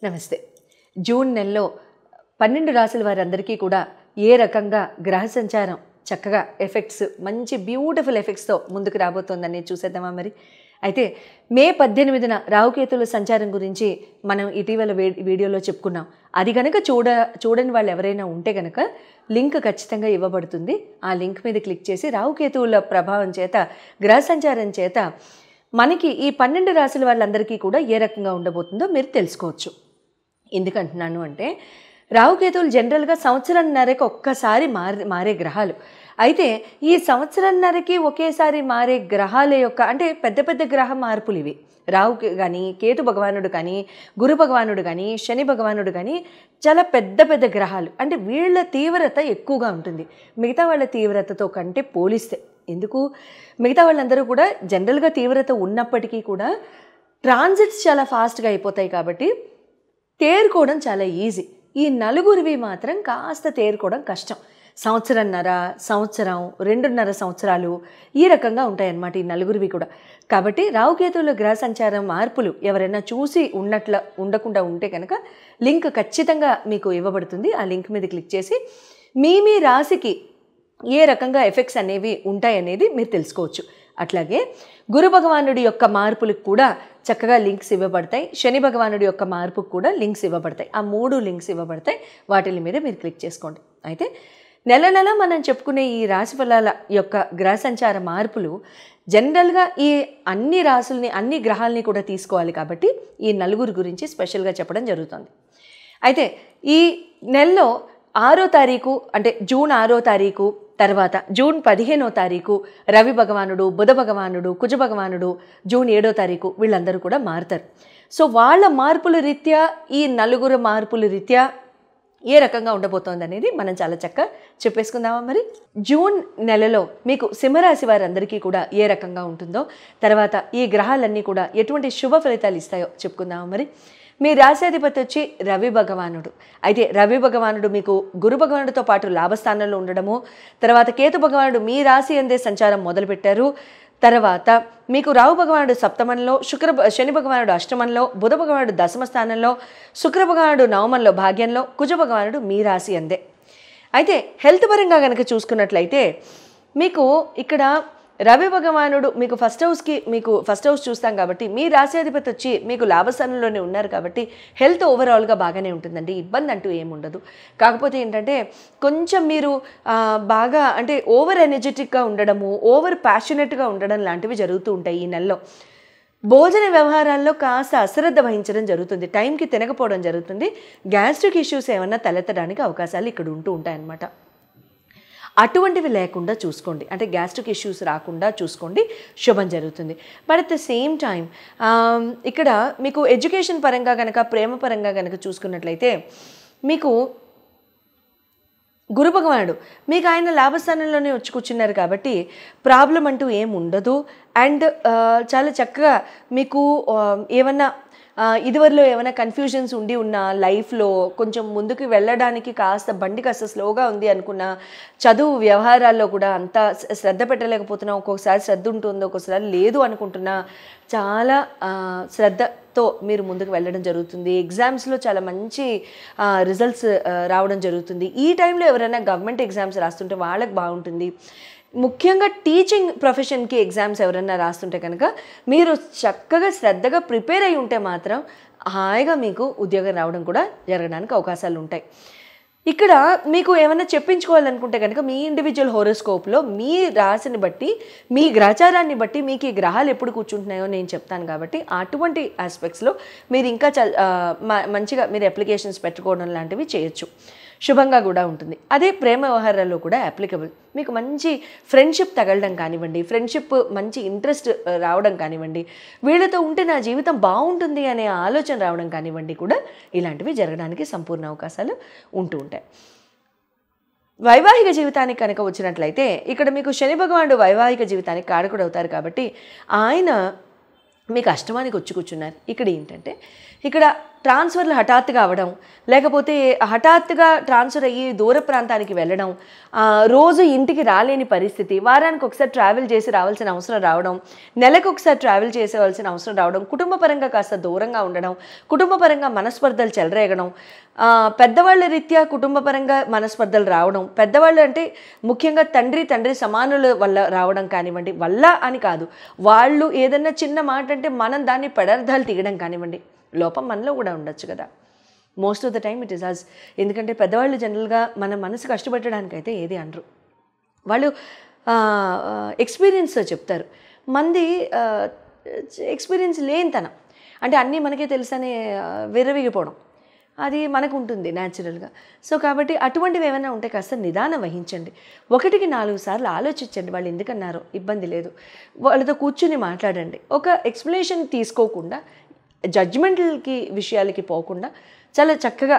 నమస్తే. జూన్ నెలలో 12 రాశుల వారందరికీ కూడా ఏ రకంగా గ్రహ సంచారం చక్కగా ఎఫెక్ట్స్ మంచి బ్యూటిఫుల్ ఎఫెక్ట్స్తో ముందుకు రాబోతోందని చూసేద్దామా మరి. అయితే మే 18న రాహుకేతుల సంచారం గురించి మనం ఇటీవల వీడియోలో చెప్పుకున్నాం. అది కనుక చూడని వాళ్ళు ఎవరైనా ఉంటే కనుక లింక్ ఖచ్చితంగా ఇవ్వబడుతుంది. ఆ లింక్ మీద క్లిక్ చేసి రాహుకేతువుల ప్రభావం చేత గ్రహ సంచారం చేత మనకి ఈ 12 రాశుల వాళ్ళందరికీ కూడా ఏ రకంగా ఉండబోతుందో మీరు తెలుసుకోవచ్చు. ఎందుకంటున్నాను అంటే రాహుకేతువులు జనరల్గా సంవత్సరంన్నరకి ఒక్కసారి మారే గ్రహాలు. అయితే ఈ సంవత్సరంన్నరకి ఒకేసారి మారే గ్రహాల యొక్క అంటే పెద్ద పెద్ద గ్రహ మార్పులు ఇవి. రాహుకి కానీ, కేతు భగవానుడు కానీ, గురు భగవానుడు కానీ, శని భగవానుడు కానీ చాలా పెద్ద పెద్ద గ్రహాలు. అంటే వీళ్ళ తీవ్రత ఎక్కువగా ఉంటుంది మిగతా వాళ్ళ తీవ్రతతో కంటే పోలిస్తే. ఎందుకు? మిగతా వాళ్ళందరూ కూడా జనరల్గా తీవ్రత ఉన్నప్పటికీ కూడా ట్రాన్సిట్స్ చాలా ఫాస్ట్గా అయిపోతాయి కాబట్టి తేరుకోవడం చాలా ఈజీ. ఈ నలుగురివి మాత్రం కాస్త తేరుకోవడం కష్టం. సంవత్సరంన్నర, సంవత్సరం, 2.5 సంవత్సరాలు ఈ రకంగా ఉంటాయన్నమాట ఈ నలుగురివి కూడా. కాబట్టి రాహుకేతువుల గ్రహ సంచారం మార్పులు ఎవరైనా చూసి ఉండకుండా ఉంటే కనుక లింక్ ఖచ్చితంగా మీకు ఇవ్వబడుతుంది. ఆ లింక్ మీద క్లిక్ చేసి మీ రాశికి ఏ రకంగా ఎఫెక్ట్స్ అనేవి ఉంటాయనేది మీరు తెలుసుకోవచ్చు. అట్లాగే గురు భగవానుడి యొక్క మార్పులకు కూడా చక్కగా లింక్స్ ఇవ్వబడతాయి. శని భగవానుడి యొక్క మార్పుకు కూడా లింక్స్ ఇవ్వబడతాయి. ఆ 3 లింక్స్ ఇవ్వబడతాయి. వాటి మీద మీరు క్లిక్ చేసుకోండి. అయితే నెల మనం చెప్పుకునే ఈ రాశి ఫలాల యొక్క గ్రహ సంచార మార్పులు జనరల్గా ఈ అన్ని రాశుల్ని అన్ని గ్రహాలని కూడా తీసుకోవాలి కాబట్టి ఈ నలుగురు గురించి స్పెషల్గా చెప్పడం జరుగుతుంది. అయితే ఈ నెలలో 6వ తారీఖు అంటే జూన్ 6వ తారీఖు తర్వాత జూన్ 15వ తారీఖు రవి భగవానుడు, బుధ భగవానుడు, కుజ భగవానుడు, జూన్ 7వ తారీఖు వీళ్ళందరూ కూడా మారుతారు. సో వాళ్ళ మార్పుల రీత్యా ఈ నలుగురు మార్పుల రీత్యా ఏ రకంగా ఉండబోతోంది అనేది మనం చాలా చక్కగా చెప్పేసుకుందామా మరి. జూన్ నెలలో మీకు సింహరాశి వారందరికీ కూడా ఏ రకంగా ఉంటుందో, తర్వాత ఈ గ్రహాలన్నీ కూడా ఎటువంటి శుభ ఫలితాలు ఇస్తాయో చెప్పుకుందామా మరి. మీ రాశ్యాధిపతి వచ్చి రవి భగవానుడు. అయితే రవి భగవానుడు మీకు గురు భగవానుడితో పాటు లాభస్థానంలో ఉండడము, తర్వాత కేతు భగవానుడు మీ రాశి అందే సంచారం మొదలుపెట్టారు. తర్వాత మీకు రాహు భగవానుడు సప్తమంలో, శని భగవానుడు అష్టమంలో, బుధ భగవానుడు దశమ స్థానంలో, శుక్ర భగవానుడు నవమంలో భాగ్యంలో, కుజ భగవానుడు మీ రాశి అందే. అయితే హెల్త్ పరంగా కనుక చూసుకున్నట్లయితే మీకు ఇక్కడ రవి భగవానుడు మీకు ఫస్ట్ హౌస్ చూస్తాం కాబట్టి మీ రాశ్యాధిపతి వచ్చి మీకు లాభస్థానంలోనే ఉన్నారు కాబట్టి హెల్త్ ఓవరాల్గా బాగానే ఉంటుందండి. ఇబ్బంది అంటూ ఏముండదు. కాకపోతే ఏంటంటే కొంచెం మీరు బాగా అంటే ఓవర్ ఎనర్జెటిక్గా ఉండడము, ఓవర్ ప్యాషనెట్గా ఉండడం లాంటివి జరుగుతూ ఉంటాయి ఈ నెలలో. భోజన వ్యవహారాల్లో కాస్త అశ్రద్ధ వహించడం జరుగుతుంది. టైంకి తినకపోవడం జరుగుతుంది. గ్యాస్ట్రిక్ ఇష్యూస్ ఏమన్నా తలెత్తడానికి అవకాశాలు ఇక్కడ ఉంటూ ఉంటాయన్నమాట. అటువంటివి లేకుండా చూసుకోండి. అంటే గ్యాస్ట్రిక్ ఇష్యూస్ రాకుండా చూసుకోండి, శుభం జరుగుతుంది. But at the same time ఇక్కడ మీకు ఎడ్యుకేషన్ పరంగా కనుక, ప్రేమ పరంగా కనుక చూసుకున్నట్లయితే మీకు గురు భగవానుడు మీకు ఆయన లాభస్థానంలోనే వచ్చి కూర్చున్నారు కాబట్టి ప్రాబ్లం అంటూ ఏం ఉండదు. అండ్ చాలా చక్కగా మీకు ఏమన్నా ఇదివరలో ఏమైనా కన్ఫ్యూజన్స్ ఉన్న లైఫ్లో కొంచెం ముందుకు వెళ్ళడానికి బండి కాస్త స్లోగా ఉంది అనుకున్న, చదువు వ్యవహారాల్లో కూడా అంత శ్రద్ధ పెట్టలేకపోతున్నా, ఒక్కొక్కసారి శ్రద్ధ ఉంటుంది, ఒక్కొక్కసారి లేదు అనుకుంటున్నా, చాలా శ్రద్ధతో మీరు ముందుకు వెళ్ళడం జరుగుతుంది. ఎగ్జామ్స్లో చాలా మంచి రిజల్ట్స్ రావడం జరుగుతుంది. ఈ టైంలో ఎవరైనా గవర్నమెంట్ ఎగ్జామ్స్ రాస్తుంటే వాళ్ళకి బాగుంటుంది. ముఖ్యంగా టీచింగ్ ప్రొఫెషన్కి ఎగ్జామ్స్ ఎవరైనా రాస్తుంటే కనుక మీరు చక్కగా శ్రద్ధగా ప్రిపేర్ అయి ఉంటే మాత్రం హాయిగా మీకు ఉద్యోగం రావడం కూడా జరగడానికి అవకాశాలు ఉంటాయి. ఇక్కడ మీకు ఏమైనా చెప్పించుకోవాలనుకుంటే కనుక మీ ఇండివిజువల్ హోరోస్కోప్లో మీ రాశిని బట్టి, మీ గ్రహచారాన్ని బట్టి మీకు ఈ గ్రహాలు ఎప్పుడు కూర్చుంటున్నాయో నేను చెప్తాను కాబట్టి అటువంటి ఆస్పెక్ట్స్లో మీరు ఇంకా మంచిగా మీరు అప్లికేషన్స్ పెట్టుకోవడం లాంటివి చేయొచ్చు. శుభంగా కూడా ఉంటుంది. అదే ప్రేమ వ్యవహారాల్లో కూడా అప్లికబుల్. మీకు మంచి ఫ్రెండ్షిప్ తగలడం కానివ్వండి, ఫ్రెండ్షిప్ మంచి ఇంట్రెస్ట్ రావడం కానివ్వండి, వీళ్ళతో ఉంటే నా జీవితం బాగుంటుంది అనే ఆలోచన రావడం కానివ్వండి, కూడా ఇలాంటివి జరగడానికి సంపూర్ణ అవకాశాలు ఉంటూ ఉంటాయి. వైవాహిక జీవితానికి కనుక వచ్చినట్లయితే ఇక్కడ మీకు శని భగవానుడు వైవాహిక జీవితానికి కారకుడు అవుతారు కాబట్టి ఆయన మీకు అష్టమానికి వచ్చి కూర్చున్నారు. ఇక్కడ ఏంటంటే ఇక్కడ ట్రాన్స్ఫర్లు హఠాత్తుగా అవ్వడం, లేకపోతే హఠాత్తుగా ట్రాన్స్ఫర్ అయ్యి దూర ప్రాంతానికి వెళ్ళడం, రోజు ఇంటికి రాలేని పరిస్థితి, వారానికి ఒకసారి ట్రావెల్ చేసి రావాల్సిన అవసరం రావడం, నెలకు ఒకసారి ట్రావెల్ చేసేవలసిన అవసరం రావడం, కుటుంబ పరంగా కాస్త దూరంగా ఉండడం, కుటుంబ పరంగా మనస్పర్ధలు చెలరేగడం, పెద్దవాళ్ళ రీత్యా కుటుంబ పరంగా మనస్పర్ధలు రావడం, పెద్దవాళ్ళు అంటే ముఖ్యంగా తండ్రి సమానుల వల్ల రావడం కానివ్వండి, వల్ల అని కాదు, వాళ్ళు ఏదన్నా చిన్న మాట అంటే మనం దాన్ని పదార్థాలు తీయడం కానివ్వండి, లోపం మనలో కూడా ఉండొచ్చు కదా. Most of the time it is us. ఎందుకంటే పెద్దవాళ్ళు జనరల్గా మన మనసు కష్టపెట్టడానికైతే ఏది అనరు, వాళ్ళు ఎక్స్పీరియన్స్తో చెప్తారు. మంది ఎక్స్పీరియన్స్ లేనితనం, అంటే అన్నీ మనకే తెలుసనే విర్రవిగిపోవడం, అది మనకు ఉంటుంది న్యాచురల్గా. సో కాబట్టి అటువంటివి ఏమైనా ఉంటే కాస్త నిదానం వహించండి, 1కి 4 సార్లు ఆలోచించండి, వాళ్ళు ఎందుకన్నారో ఇబ్బంది లేదు, వాళ్ళతో కూర్చుని మాట్లాడండి. ఒక ఎక్స్ప్లెనేషన్ తీసుకోకుండా, జడ్జ్మెంట్లకి విషయాలకి పోకుండా చాలా చక్కగా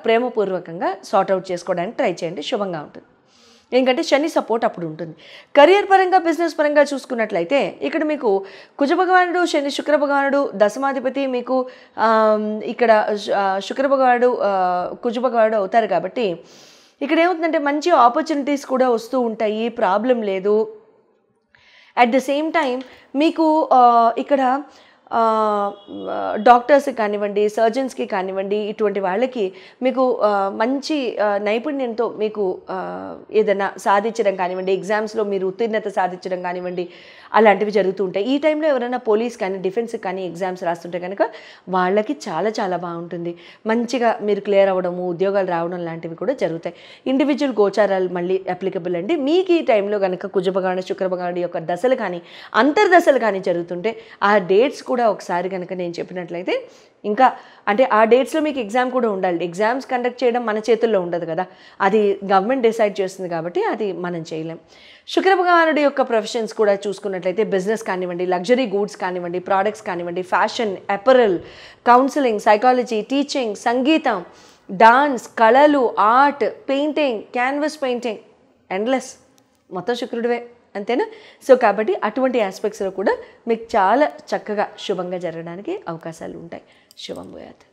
ప్రేమపూర్వకంగా సార్ట్అవుట్ చేసుకోవడానికి ట్రై చేయండి, శుభంగా ఉంటుంది. ఎందుకంటే శని సపోర్ట్ అప్పుడు ఉంటుంది. కెరియర్ పరంగా, బిజినెస్ పరంగా చూసుకున్నట్లయితే ఇక్కడ మీకు కుజ భగవానుడు, శని శుక్ర భగవానుడు దశమాధిపతి, మీకు ఇక్కడ శుక్ర భగవానుడు కుజ భగవానుడు అవుతారు. కాబట్టి ఇక్కడ ఏమవుతుందంటే మంచి ఆపర్చునిటీస్ కూడా వస్తూ ఉంటాయి, ప్రాబ్లం లేదు. అట్ ద సేమ్ టైం మీకు ఇక్కడ డాక్టర్స్కి కానివ్వండి, సర్జన్స్కి కానివ్వండి, ఇటువంటి వాళ్ళకి మీకు మంచి నైపుణ్యంతో మీకు ఏదైనా సాధించడం కానివ్వండి, ఎగ్జామ్స్లో మీరు ఉత్తీర్ణత సాధించడం కానివ్వండి, అలాంటివి జరుగుతూ ఉంటాయి. ఈ టైంలో ఎవరైనా పోలీస్ కానీ, డిఫెన్స్ కానీ ఎగ్జామ్స్ రాస్తుంటే కనుక వాళ్ళకి చాలా చాలా బాగుంటుంది, మంచిగా మీరు క్లియర్ అవ్వడము, ఉద్యోగాలు రావడం లాంటివి కూడా జరుగుతాయి. ఇండివిజువల్ గోచారాలు మళ్ళీ అప్లికబుల్ అండి. మీకు ఈ టైంలో కనుక కుజ భగవానుడు, శుక్ర భగవానుడు యొక్క దశలు కానీ, అంతర్దశలు కానీ జరుగుతుంటే ఆ డేట్స్ కూడా ఒకసారి కనుక నేను చెప్పినట్లయితే, ఇంకా అంటే ఆ డేట్స్లో మీకు ఎగ్జామ్ కూడా ఉండాలి. ఎగ్జామ్స్ కండక్ట్ చేయడం మన చేతుల్లో ఉండదు కదా, అది గవర్నమెంట్ డిసైడ్ చేస్తుంది కాబట్టి అది మనం చేయలేం. శుక్ర భగవానుడి యొక్క ప్రొఫెషన్స్ కూడా చూసుకున్నట్లయితే బిజినెస్ కానివ్వండి, లగ్జరీ గూడ్స్ కానివ్వండి, ప్రోడక్ట్స్ కానివ్వండి, fashion, apparel, counselling, psychology, teaching, సంగీతం, డాన్స్, కళలు, art, painting, canvas painting, endless, మొత్తం శుక్రుడివే, అంతేనా. సో కాబట్టి అటువంటి ఆస్పెక్ట్స్లో కూడా మీకు చాలా చక్కగా శుభంగా జరగడానికి అవకాశాలు ఉంటాయి. శుభం భూయాత్.